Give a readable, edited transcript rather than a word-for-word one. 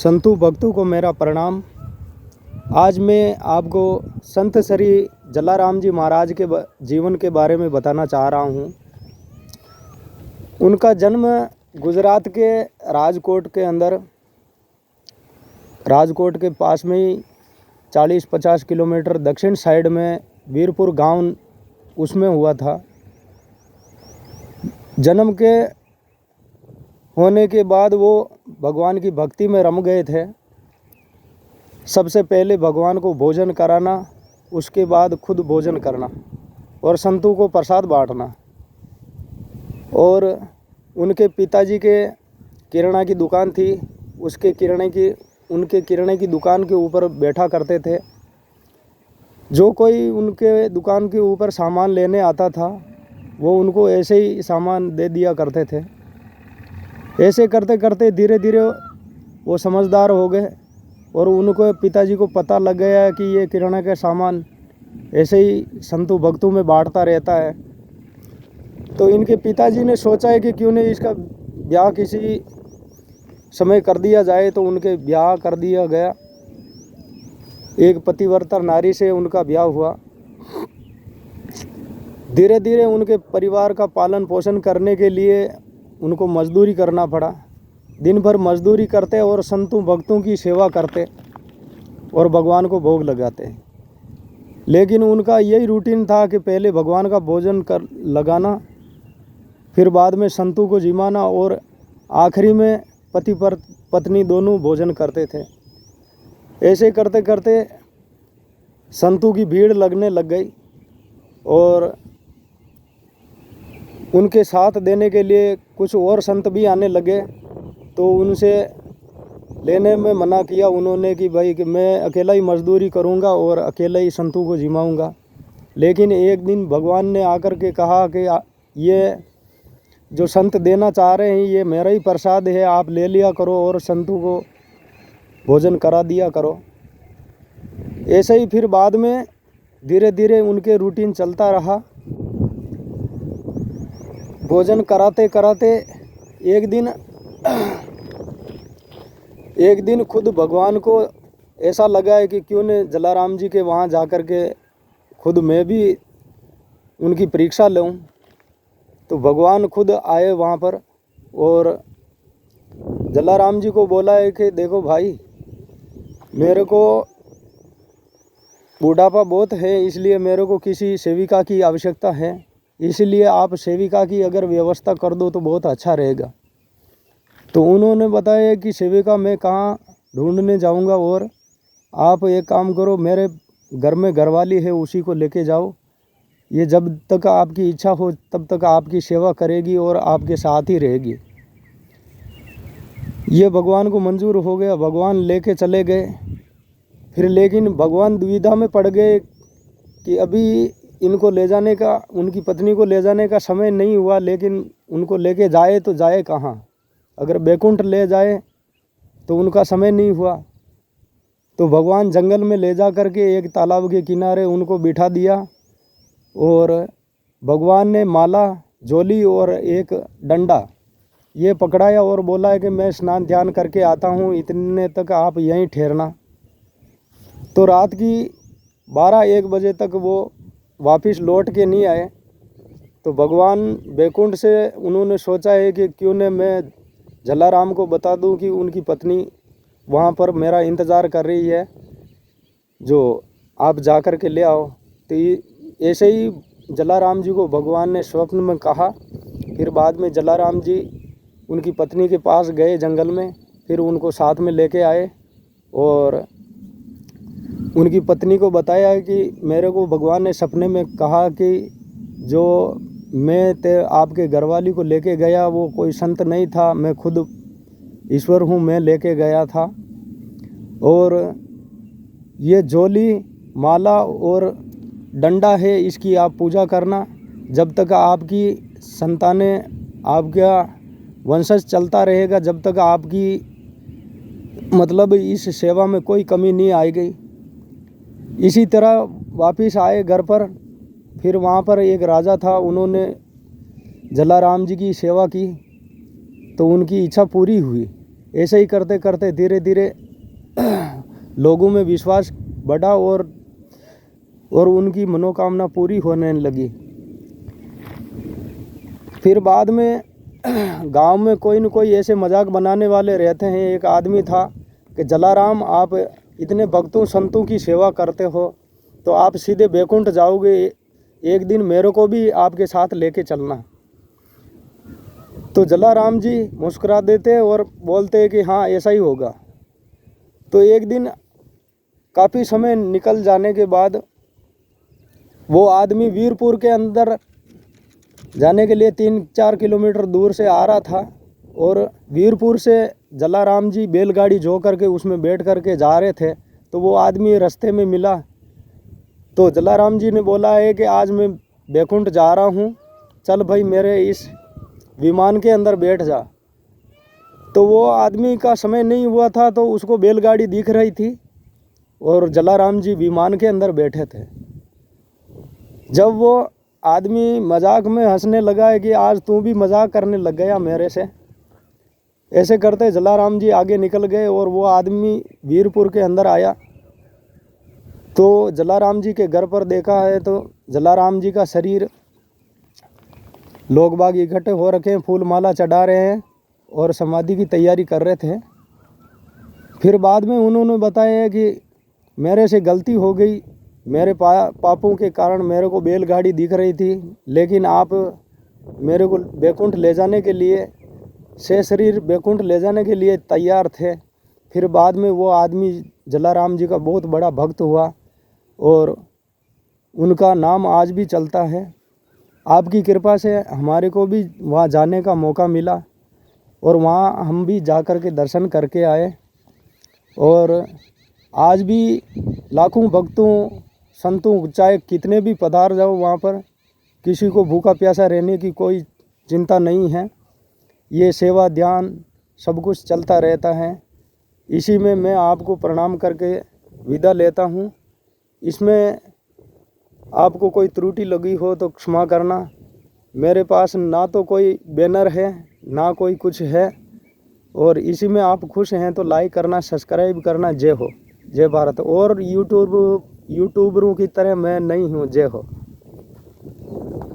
संतों भक्तों को मेरा प्रणाम। आज मैं आपको संत श्री जलाराम जी महाराज के जीवन के बारे में बताना चाह रहा हूँ। उनका जन्म गुजरात के राजकोट के पास में ही 40-50 किलोमीटर दक्षिण साइड में वीरपुर गांव उसमें हुआ था। जन्म के होने के बाद वो भगवान की भक्ति में रम गए थे। सबसे पहले भगवान को भोजन कराना, उसके बाद खुद भोजन करना और संतों को प्रसाद बांटना। और उनके पिताजी के किराना की दुकान थी, उनके किराने की दुकान के ऊपर बैठा करते थे। जो कोई उनके दुकान के ऊपर सामान लेने आता था वो उनको ऐसे ही सामान दे दिया करते थे। ऐसे करते करते धीरे धीरे वो समझदार हो गए और उनको पिताजी को पता लग गया कि ये किराना का सामान ऐसे ही संतों भक्तों में बांटता रहता है। तो इनके पिताजी ने सोचा है कि क्यों नहीं इसका ब्याह किसी समय कर दिया जाए। तो उनके ब्याह कर दिया गया। एक पतिव्रता नारी से उनका ब्याह हुआ। धीरे धीरे उनके परिवार का पालन पोषण करने के लिए उनको मजदूरी करना पड़ा। दिन भर मजदूरी करते और संतों भक्तों की सेवा करते और भगवान को भोग लगाते। लेकिन उनका यही रूटीन था कि पहले भगवान का भोजन कर लगाना, फिर बाद में संतों को जिमाना और आखिरी में पति पत्नी दोनों भोजन करते थे। ऐसे करते करते संतों की भीड़ लगने लग गई और उनके साथ देने के लिए कुछ और संत भी आने लगे। तो उनसे लेने में मना किया उन्होंने कि भाई कि मैं अकेला ही मजदूरी करूंगा और अकेला ही संतों को जिमाऊंगा। लेकिन एक दिन भगवान ने आकर के कहा कि ये जो संत देना चाह रहे हैं ये मेरा ही प्रसाद है, आप ले लिया करो और संतों को भोजन करा दिया करो। ऐसे ही फिर बाद में धीरे धीरे उनके रूटीन चलता रहा। भोजन कराते कराते एक दिन खुद भगवान को ऐसा लगा है कि क्यों न जलाराम जी के वहाँ जाकर के खुद मैं भी उनकी परीक्षा लूँ। तो भगवान खुद आए वहाँ पर और जलाराम जी को बोला है कि देखो भाई, मेरे को बुढ़ापा बहुत है, इसलिए मेरे को किसी सेविका की आवश्यकता है। इसलिए आप सेविका की अगर व्यवस्था कर दो तो बहुत अच्छा रहेगा। तो उन्होंने बताया कि सेविका मैं कहाँ ढूंढने जाऊंगा, और आप एक काम करो, मेरे घर में घरवाली है उसी को लेके जाओ। ये जब तक आपकी इच्छा हो तब तक आपकी सेवा करेगी और आपके साथ ही रहेगी। ये भगवान को मंजूर हो गया। भगवान लेके चले गए। फिर लेकिन भगवान दुविधा में पड़ गए कि अभी इनको ले जाने का, उनकी पत्नी को ले जाने का समय नहीं हुआ, लेकिन उनको लेके जाए तो जाए कहाँ। अगर बैकुंठ ले जाए तो उनका समय नहीं हुआ। तो भगवान जंगल में ले जा करके एक तालाब के किनारे उनको बिठा दिया और भगवान ने माला, झोली और एक डंडा ये पकड़ाया और बोला है कि मैं स्नान ध्यान करके आता हूँ, इतने तक आप यहीं ठहरना। तो रात की 12-1 बजे तक वो वापस लौट के नहीं आए। तो भगवान बैकुंठ से उन्होंने सोचा है कि क्यों न मैं जलाराम को बता दूं कि उनकी पत्नी वहाँ पर मेरा इंतज़ार कर रही है, जो आप जा कर के ले आओ। तो ऐसे ही जलाराम जी को भगवान ने स्वप्न में कहा। फिर बाद में जलाराम जी उनकी पत्नी के पास गए जंगल में, फिर उनको साथ में लेके आए और उनकी पत्नी को बताया कि मेरे को भगवान ने सपने में कहा कि जो मैं आपके घरवाली को लेके गया वो कोई संत नहीं था, मैं खुद ईश्वर हूँ, मैं लेके गया था। और ये झोली, माला और डंडा है, इसकी आप पूजा करना। जब तक आपकी संतानें, आपका वंशज चलता रहेगा, जब तक आपकी मतलब इस सेवा में कोई कमी नहीं आएगी। इसी तरह वापस आए घर पर। फिर वहाँ पर एक राजा था, उन्होंने जलाराम जी की सेवा की तो उनकी इच्छा पूरी हुई। ऐसे ही करते करते धीरे धीरे लोगों में विश्वास बढ़ा और उनकी मनोकामना पूरी होने लगी। फिर बाद में गांव में कोई न कोई ऐसे मजाक बनाने वाले रहते हैं। एक आदमी था कि जलाराम, आप इतने भक्तों संतों की सेवा करते हो तो आप सीधे बैकुंठ जाओगे, एक दिन मेरे को भी आपके साथ लेके चलना। तो जलाराम जी मुस्कुरा देते और बोलते कि हाँ ऐसा ही होगा। तो एक दिन काफ़ी समय निकल जाने के बाद वो आदमी वीरपुर के अंदर जाने के लिए 3-4 किलोमीटर दूर से आ रहा था और वीरपुर से जलाराम जी बैलगाड़ी जो करके उसमें बैठ करके जा रहे थे। तो वो आदमी रास्ते में मिला। तो जलाराम जी ने बोला है कि आज मैं बैकुंठ जा रहा हूँ, चल भाई मेरे इस विमान के अंदर बैठ जा। तो वो आदमी का समय नहीं हुआ था तो उसको बैलगाड़ी दिख रही थी और जलाराम जी विमान के अंदर बैठे थे। जब वो आदमी मजाक में हंसने लगा है कि आज तू भी मजाक करने लग गया मेरे से, ऐसे करते जलाराम जी आगे निकल गए और वो आदमी वीरपुर के अंदर आया। तो जलाराम जी के घर पर देखा है तो जलाराम जी का शरीर लोग बाग इकट्ठे हो रखे हैं, फूल माला चढ़ा रहे हैं और समाधि की तैयारी कर रहे थे। फिर बाद में उन्होंने बताया कि मेरे से गलती हो गई, मेरे पापों के कारण मेरे को बैलगाड़ी दिख रही थी, लेकिन आप मेरे को बैकुंठ ले जाने के लिए, से शरीर बैकुंठ ले जाने के लिए तैयार थे। फिर बाद में वो आदमी जलाराम जी का बहुत बड़ा भक्त हुआ और उनका नाम आज भी चलता है। आपकी कृपा से हमारे को भी वहाँ जाने का मौका मिला और वहाँ हम भी जा कर के दर्शन करके आए। और आज भी लाखों भक्तों संतों चाहे कितने भी पधार जाओ वहाँ पर, किसी को भूखा प्यासा रहने की कोई चिंता नहीं है। ये सेवा ध्यान सब कुछ चलता रहता है। इसी में मैं आपको प्रणाम करके विदा लेता हूँ। इसमें आपको कोई त्रुटि लगी हो तो क्षमा करना। मेरे पास ना तो कोई बैनर है ना कोई कुछ है, और इसी में आप खुश हैं तो लाइक करना, सब्सक्राइब करना। जय हो, जय भारत। और यूट्यूबरों की तरह मैं नहीं हूँ। जय हो।